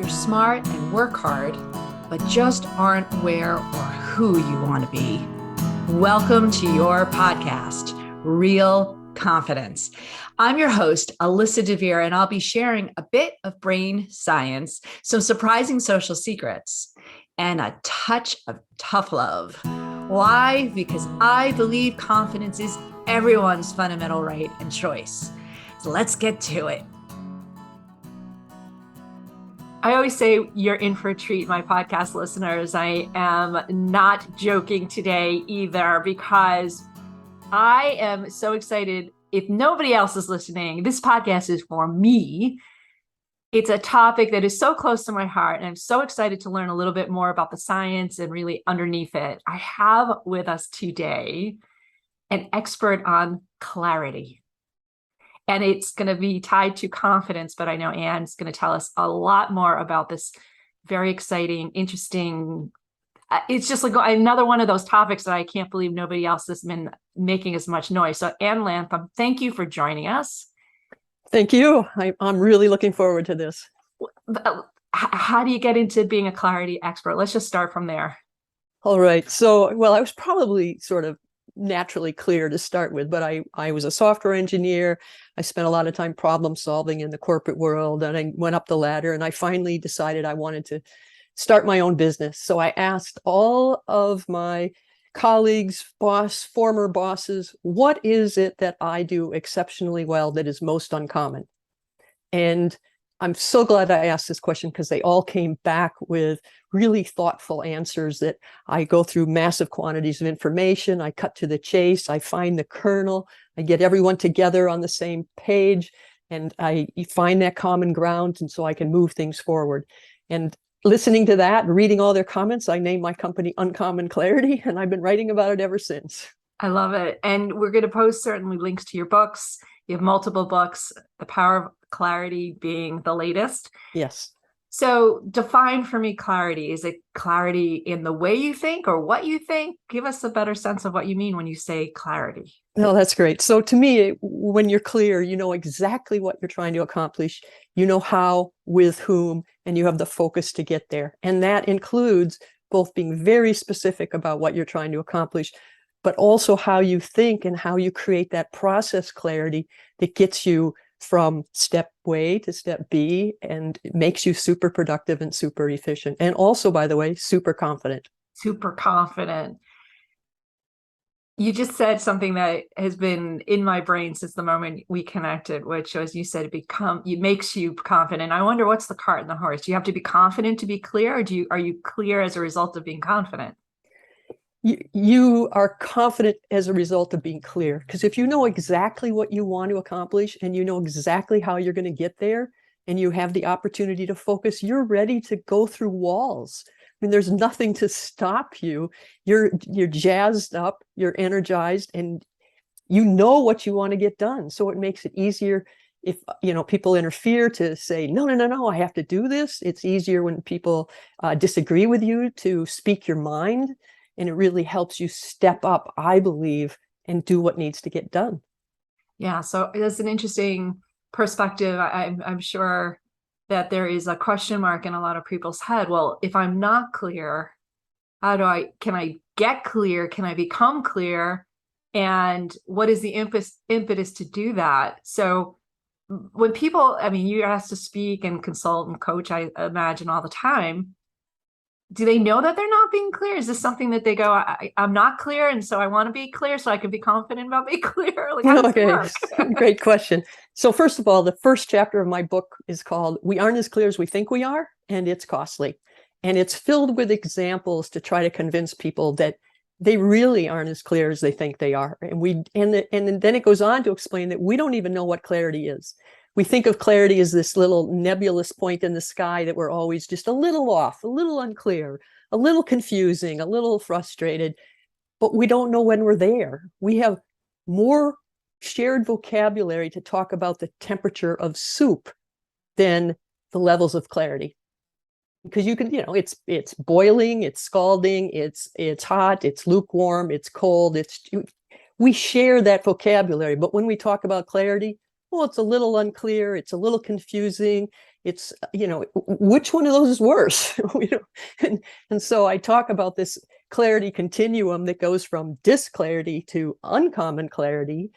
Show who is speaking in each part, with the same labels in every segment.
Speaker 1: you're smart and work hard, but just aren't where or who you want to be, welcome to your podcast, Real Confidence. I'm your host, Alyssa DeVere, and I'll be sharing a bit of brain science, some surprising social secrets, and a touch of tough love. Why? Because I believe confidence is everyone's fundamental right and choice. So let's get to it. I always say you're in for a treat, my podcast listeners. I am not joking today either, because I am so excited. If nobody else is listening, this podcast is for me. It's a topic that is so close to my heart, and I'm so excited to learn a little bit more about the science and really underneath it. I have with us today an expert on clarity. And it's going to be tied to confidence, but I know Ann's going to tell us a lot more about this very exciting, interesting. It's just like another one of those topics that I can't believe nobody else has been making as much noise. So Ann Latham, thank you for joining us.
Speaker 2: Thank you. I'm really looking forward to this.
Speaker 1: How do you get into being a clarity expert? Let's just start from there.
Speaker 2: All right. So, well, I was probably sort of naturally clear to start with, but I was a software engineer. I spent a lot of time problem solving in the corporate world, and I went up the ladder, and I finally decided I wanted to start my own business. So I asked all of my colleagues, former bosses, what is it that I do exceptionally well that is most uncommon? And I'm so glad I asked this question, because they all came back with really thoughtful answers that I go through massive quantities of information. I cut to the chase. I find the kernel. I get everyone together on the same page, and I find that common ground. And so I can move things forward. And listening to that, reading all their comments, I named my company Uncommon Clarity, and I've been writing about it ever since.
Speaker 1: I love it. And we're going to post certainly links to your books. You have multiple books, The Power of Clarity being the latest.
Speaker 2: Yes.
Speaker 1: So define for me clarity. Is it clarity in the way you think or what you think? Give us a better sense of what you mean when you say clarity.
Speaker 2: No, that's great. So to me, when you're clear, you know exactly what you're trying to accomplish. You know how, with whom, and you have the focus to get there. And that includes both being very specific about what you're trying to accomplish, but also how you think and how you create that process clarity that gets you from step A to step B, and it makes you super productive and super efficient. And also, by the way, super confident.
Speaker 1: Super confident. You just said something that has been in my brain since the moment we connected, which, as you said, it makes you confident. I wonder, what's the cart and the horse? Do you have to be confident to be clear, or are you clear as a result of being confident?
Speaker 2: You are confident as a result of being clear, because if you know exactly what you want to accomplish, and you know exactly how you're going to get there, and you have the opportunity to focus, you're ready to go through walls. I mean, there's nothing to stop you. You're jazzed up, you're energized, and you know what you want to get done. So it makes it easier if people interfere to say, no, I have to do this. It's easier when people disagree with you to speak your mind. And it really helps you step up, I believe, and do what needs to get done.
Speaker 1: Yeah, so that's an interesting perspective. I'm sure that there is a question mark in a lot of people's head. Well, if I'm not clear, can I get clear? Can I become clear? And what is the impetus to do that? So when people, you're asked to speak and consult and coach, I imagine, all the time. Do they know that they're not being clear? Is this something that they go, I'm not clear, and so I want to be clear so I can be confident about being clear? Like, how does it work?
Speaker 2: Great question. So first of all, the first chapter of my book is called We Aren't as Clear as We Think We Are, and it's costly. And it's filled with examples to try to convince people that they really aren't as clear as they think they are. And then it goes on to explain that we don't even know what clarity is. We think of clarity as this little nebulous point in the sky that we're always just a little off, a little unclear, a little confusing, a little frustrated, but we don't know when we're there. We have more shared vocabulary to talk about the temperature of soup than the levels of clarity. Because you can, it's boiling, it's scalding, it's hot, it's lukewarm, it's cold. We share that vocabulary, but when we talk about clarity, well, it's a little unclear, it's a little confusing, It's, which one of those is worse? And so I talk about this clarity continuum that goes from disclarity to uncommon clarity.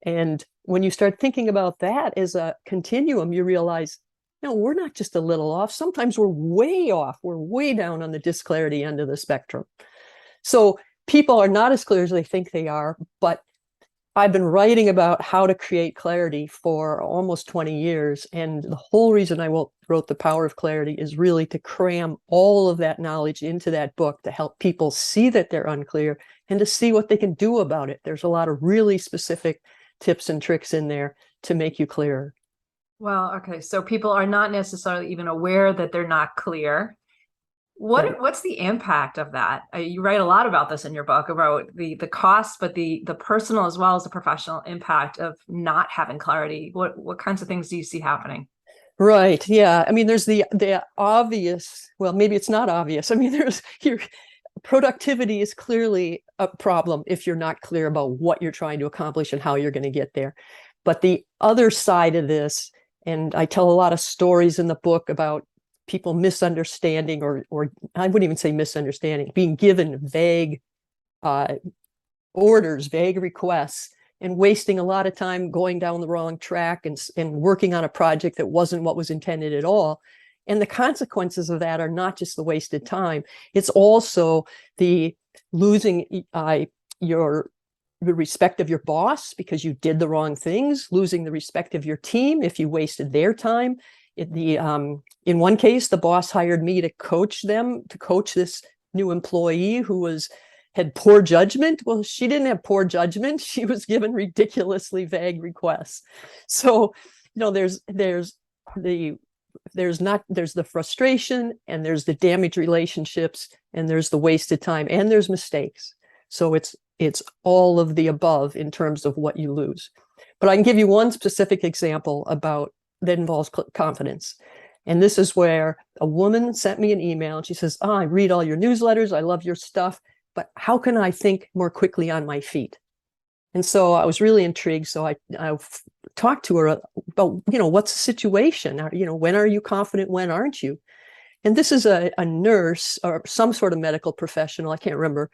Speaker 2: And when you start thinking about that as a continuum, you realize, no, we're not just a little off. Sometimes we're way off. We're way down on the disclarity end of the spectrum. So people are not as clear as they think they are, but I've been writing about how to create clarity for almost 20 years. And the whole reason I wrote The Power of Clarity is really to cram all of that knowledge into that book to help people see that they're unclear and to see what they can do about it. There's a lot of really specific tips and tricks in there to make you clearer.
Speaker 1: Well, okay. So people are not necessarily even aware that they're not clear. What's the impact of that? You write a lot about this in your book about the cost, but the personal as well as the professional impact of not having clarity. What kinds of things do you see happening?
Speaker 2: Right. Yeah. I mean, there's the obvious, well, maybe it's not obvious. I mean, there's your productivity is clearly a problem if you're not clear about what you're trying to accomplish and how you're going to get there. But the other side of this, and I tell a lot of stories in the book about people misunderstanding, or I wouldn't even say misunderstanding, being given vague orders, vague requests, and wasting a lot of time going down the wrong track and working on a project that wasn't what was intended at all. And the consequences of that are not just the wasted time. It's also the losing the respect of your boss because you did the wrong things, losing the respect of your team if you wasted their time. In one case, the boss hired me to coach this new employee who had poor judgment. Well, she didn't have poor judgment. She was given ridiculously vague requests. So, there's the frustration, and there's the damaged relationships, and there's the wasted time, and there's mistakes. So it's all of the above in terms of what you lose. But I can give you one specific example that involves confidence. And this is where a woman sent me an email and she says, I read all your newsletters. I love your stuff, but how can I think more quickly on my feet? And so I was really intrigued. So I talked to her about, what's the situation? When are you confident? When aren't you? And this is a nurse or some sort of medical professional, I can't remember,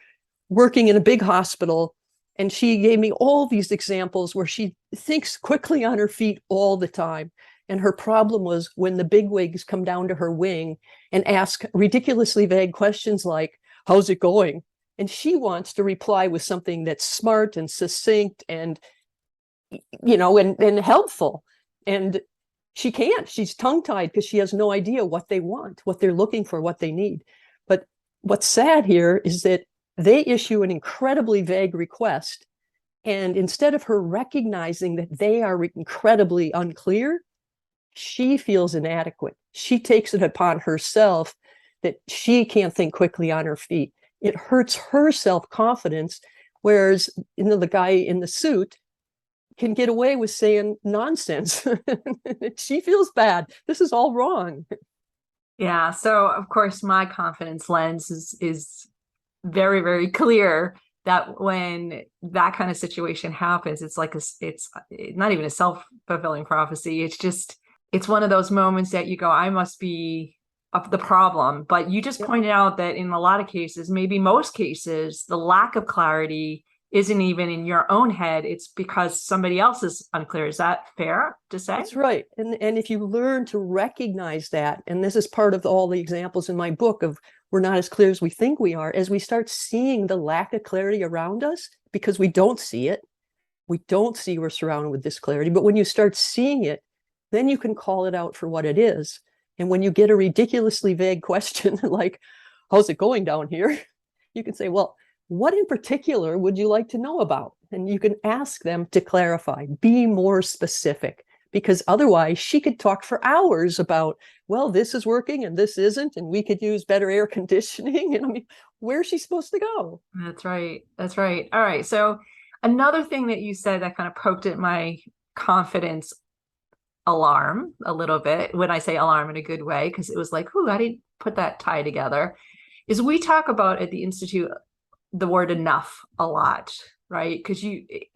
Speaker 2: working in a big hospital. And she gave me all these examples where she thinks quickly on her feet all the time. And her problem was when the bigwigs come down to her wing and ask ridiculously vague questions like, how's it going? And she wants to reply with something that's smart and succinct and, and helpful. And she can't. She's tongue-tied because she has no idea what they want, what they're looking for, what they need. But what's sad here is that they issue an incredibly vague request. And instead of her recognizing that they are incredibly unclear, she feels inadequate. She takes it upon herself that she can't think quickly on her feet. It hurts her self-confidence, whereas the guy in the suit can get away with saying nonsense. She feels bad. This is all wrong.
Speaker 1: Yeah. So of course, my confidence lens is very, very clear that when that kind of situation happens, it's like it's not even a self-fulfilling prophecy. It's one of those moments that you go, I must be the problem. But you just pointed out that in a lot of cases, maybe most cases, the lack of clarity isn't even in your own head. It's because somebody else is unclear. Is that fair to say?
Speaker 2: That's right. And if you learn to recognize that, and this is part of all the examples in my book of we're not as clear as we think we are, as we start seeing the lack of clarity around us, because we don't see it. We don't see we're surrounded with this clarity. But when you start seeing it, then you can call it out for what it is. And when you get a ridiculously vague question like, how's it going down here? You can say, well, what in particular would you like to know about? And you can ask them to clarify, be more specific, because otherwise she could talk for hours about, well, this is working and this isn't, and we could use better air conditioning. And I mean, where's she supposed to go?
Speaker 1: That's right. That's right. All right. So another thing that you said that kind of poked at my confidence alarm a little bit, when I say alarm in a good way, because it was like, ooh, I didn't put that tie together, is we talk about at the Institute the word enough a lot, right? Because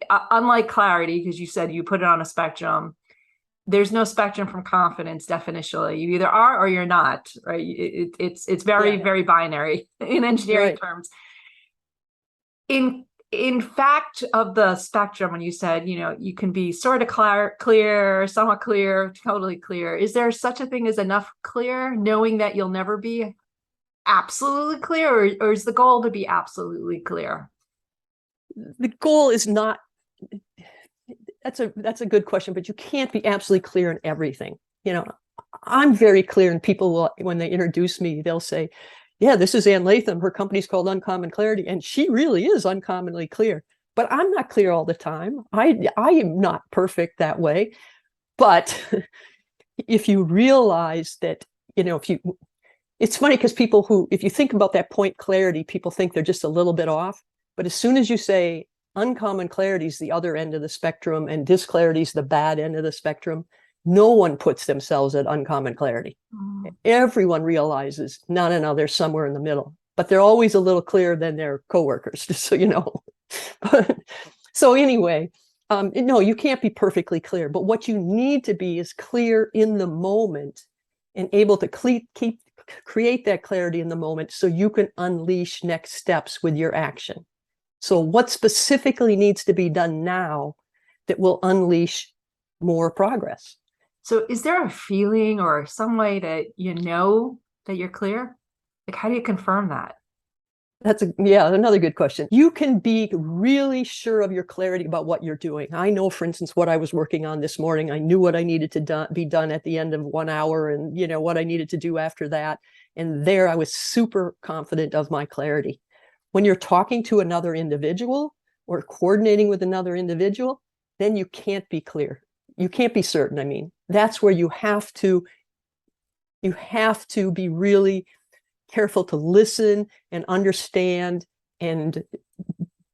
Speaker 1: unlike clarity, because you said you put it on a spectrum, there's no spectrum from confidence definitionally. You either are or you're not, right? It's very, very binary in engineering terms. In fact of the spectrum, when you said, you can be sort of clear, somewhat clear, totally clear. Is there such a thing as enough clear, knowing that you'll never be absolutely clear, or is the goal to be absolutely clear?
Speaker 2: The goal is not, that's a good question, but you can't be absolutely clear in everything. I'm very clear, and people will, when they introduce me, they'll say, yeah, this is Ann Latham. Her company's called Uncommon Clarity, and she really is uncommonly clear. But I'm not clear all the time. I am not perfect that way. But if you realize that, it's funny because if you think about that point clarity, people think they're just a little bit off. But as soon as you say uncommon clarity is the other end of the spectrum and disclarity is the bad end of the spectrum, no one puts themselves at uncommon clarity. Everyone realizes, no, they're somewhere in the middle, but they're always a little clearer than their coworkers, just so you know. So anyway, no, you can't be perfectly clear, but what you need to be is clear in the moment and able to create that clarity in the moment so you can unleash next steps with your action. So what specifically needs to be done now that will unleash more progress?
Speaker 1: So is there a feeling or some way that that you're clear? Like, how do you confirm that?
Speaker 2: That's another good question. You can be really sure of your clarity about what you're doing. I know, for instance, what I was working on this morning. I knew what I needed to be done at the end of 1 hour and, what I needed to do after that. And there I was super confident of my clarity. When you're talking to another individual or coordinating with another individual, then you can't be clear. You can't be certain. I mean, that's where you have to be really careful to listen and understand, and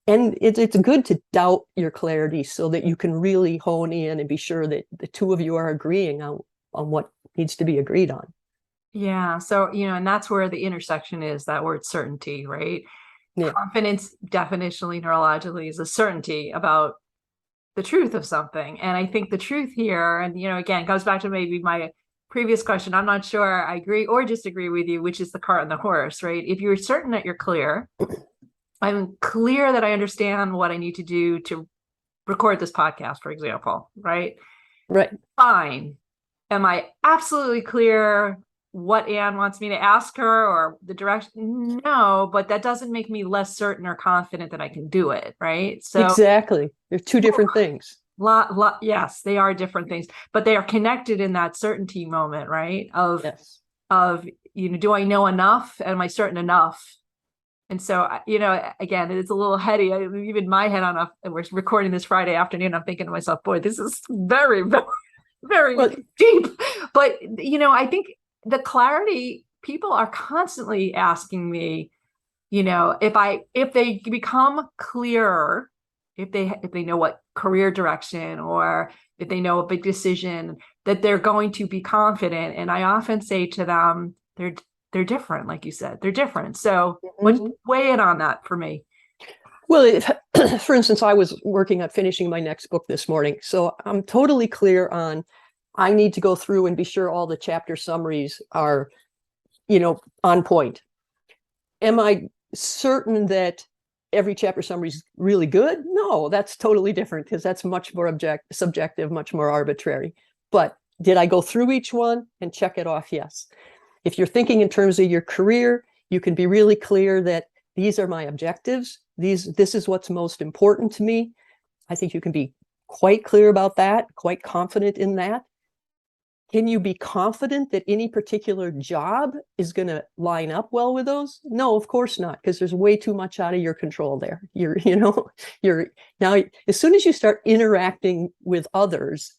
Speaker 2: it's good to doubt your clarity so that you can really hone in and be sure that the two of you are agreeing on what needs to be agreed on.
Speaker 1: Yeah. So, and that's where the intersection is, that word certainty, right? Yeah. Confidence definitionally, neurologically, is a certainty about the truth of something. And I think the truth here, and, again, goes back to maybe my previous question. I'm not sure I agree or disagree with you, which is the cart and the horse, right? If you're certain that you're clear, I'm clear that I understand what I need to do to record this podcast, for example, right?
Speaker 2: Right.
Speaker 1: Fine. Am I absolutely clear what Ann wants me to ask her or the direction? No, but that doesn't make me less certain or confident that I can do it, right? So
Speaker 2: exactly. They're two different things.
Speaker 1: Yes, they are different things, but they are connected in that certainty moment, right?
Speaker 2: Yes.
Speaker 1: Do I know enough? Am I certain enough? And so, again, it's a little heady. Even my head we're recording this Friday afternoon. I'm thinking to myself, boy, this is very, very, very deep. But, I think the clarity, people are constantly asking me, if they become clearer, if they know what career direction or if they know a big decision, that they're going to be confident. And I often say to them, they're different, like you said, they're different. So weigh in on that for me.
Speaker 2: Well, for instance, I was working on finishing my next book this morning. So I'm totally clear on, I need to go through and be sure all the chapter summaries are, on point. Am I certain that every chapter summary is really good? No, that's totally different, because that's much more subjective, much more arbitrary. But did I go through each one and check it off? Yes. If you're thinking in terms of your career, you can be really clear that these are my objectives. This is what's most important to me. I think you can be quite clear about that, quite confident in that. Can you be confident that any particular job is going to line up well with those? No, of course not, because there's way too much out of your control there. You're now, as soon as you start interacting with others,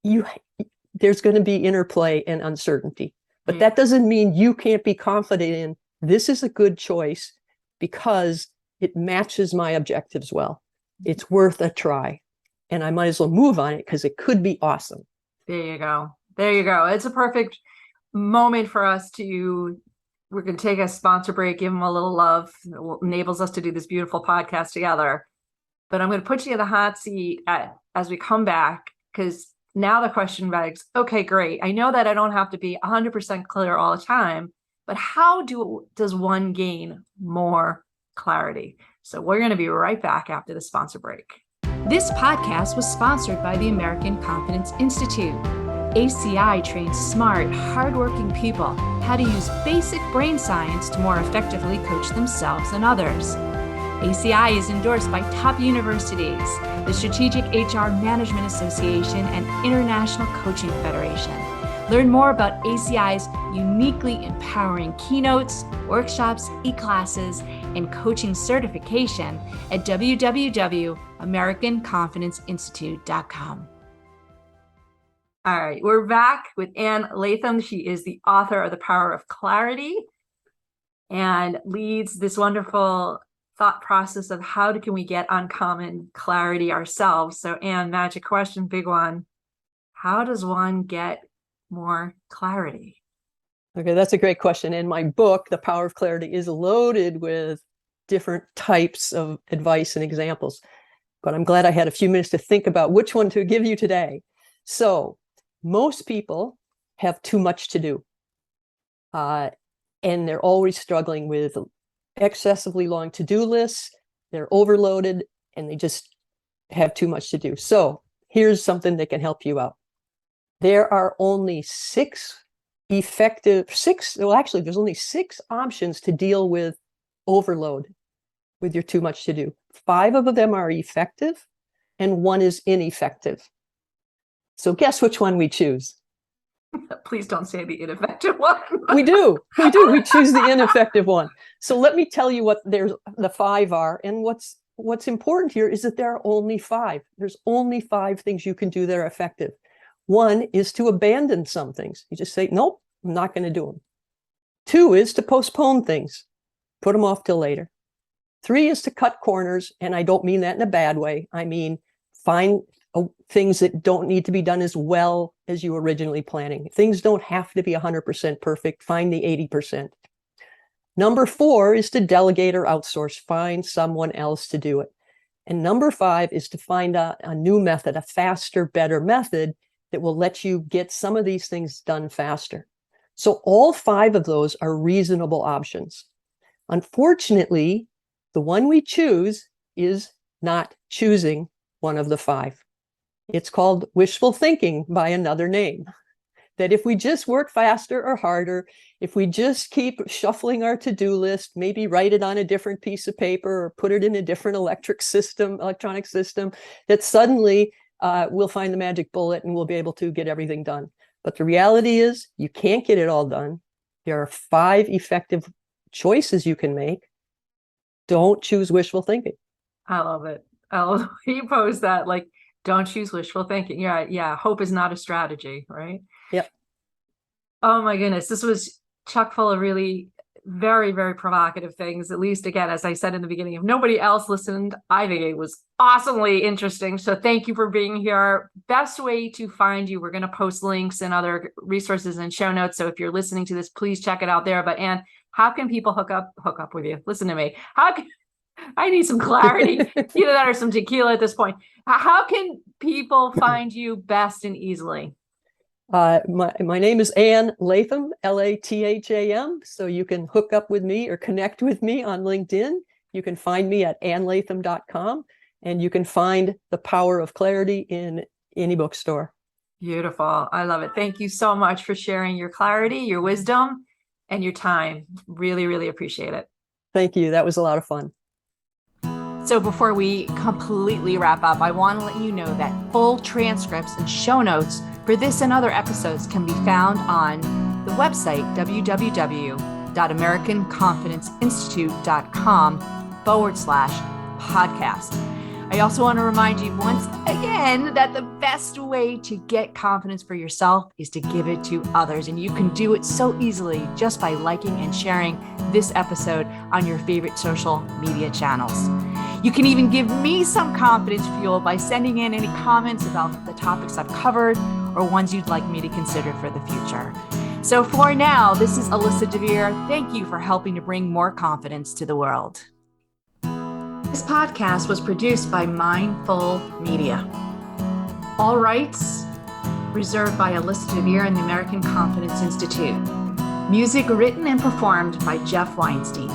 Speaker 2: there's going to be interplay and uncertainty. But that doesn't mean you can't be confident in, this is a good choice because it matches my objectives well. It's worth a try. And I might as well move on it because it could be awesome.
Speaker 1: There you go. There you go. It's a perfect moment for us we're going to take a sponsor break, give them a little love. It enables us to do this beautiful podcast together. But I'm going to put you in the hot seat as we come back, because now the question begs, okay, great. I know that I don't have to be 100% clear all the time, but how does one gain more clarity? So we're going to be right back after the sponsor break. This podcast was sponsored by the American Confidence Institute. ACI trains smart, hardworking people how to use basic brain science to more effectively coach themselves and others. ACI is endorsed by top universities, the Strategic HR Management Association, and International Coaching Federation. Learn more about ACI's uniquely empowering keynotes, workshops, e-classes, and coaching certification at www.americanconfidenceinstitute.com. All right, we're back with Ann Latham. She is the author of The Power of Clarity and leads this wonderful thought process of how can we get uncommon clarity ourselves. So Ann, magic question, big one. How does one get more clarity?
Speaker 2: Okay, that's a great question. And my book, The Power of Clarity, is loaded with different types of advice and examples. But I'm glad I had a few minutes to think about which one to give you today. So most people have too much to do. And they're always struggling with excessively long to-do lists. They're overloaded and they just have too much to do. So here's something that can help you out. There are only there's only 6 options to deal with overload, with your too much to do. 5 of them are effective and 1 is ineffective. So guess which one we choose?
Speaker 1: Please don't say the ineffective one.
Speaker 2: We do. We choose the ineffective one. So let me tell you what the 5 are. And what's important here is that there are only 5. There's only 5 things you can do that are effective. 1 is to abandon some things. You just say, nope, I'm not going to do them. 2 is to postpone things, put them off till later. 3 is to cut corners. And I don't mean that in a bad way. I mean, find things that don't need to be done as well as you originally planning. Things don't have to be 100% perfect. Find the 80%. Number 4 is to delegate or outsource. Find someone else to do it. And number 5 is to find a new method, a faster, better method that will let you get some of these things done faster. So all 5 of those are reasonable options. Unfortunately, the one we choose is not choosing one of the 5. It's called wishful thinking by another name. That if we just work faster or harder, if we just keep shuffling our to-do list, maybe write it on a different piece of paper or put it in a different electronic system, that suddenly we'll find the magic bullet and we'll be able to get everything done. But the reality is you can't get it all done. There are 5 effective choices you can make. Don't choose wishful thinking.
Speaker 1: I love it. I love the way you pose that. Like, don't choose wishful thinking. Yeah. Hope is not a strategy, right?
Speaker 2: Yep.
Speaker 1: Oh my goodness. This was chock full of really very, very provocative things. At least, again, as I said in the beginning, if nobody else listened, I think it was awesomely interesting. So thank you for being here. Best way to find you, we're going to post links and other resources and show notes. So if you're listening to this, please check it out there. But Ann, how can people hook up with you? Listen to me. I need some clarity, either that or some tequila at this point. How can people find you best and easily?
Speaker 2: My name is Ann Latham, Latham. So you can hook up with me or connect with me on LinkedIn. You can find me at annlatham.com, and you can find The Power of Clarity in any bookstore.
Speaker 1: Beautiful. I love it. Thank you so much for sharing your clarity, your wisdom, and your time. Really, really appreciate it.
Speaker 2: Thank you. That was a lot of fun.
Speaker 1: So before we completely wrap up, I want to let you know that full transcripts and show notes for this and other episodes can be found on the website, www.americanconfidenceinstitute.com/podcast. I also want to remind you once again that the best way to get confidence for yourself is to give it to others. And you can do it so easily just by liking and sharing this episode on your favorite social media channels. You can even give me some confidence fuel by sending in any comments about the topics I've covered or ones you'd like me to consider for the future. So for now, this is Alyssa DeVere. Thank you for helping to bring more confidence to the world. This podcast was produced by Mindful Media. All rights reserved by a listener here in the American Confidence Institute. Music written and performed by Jeff Weinstein.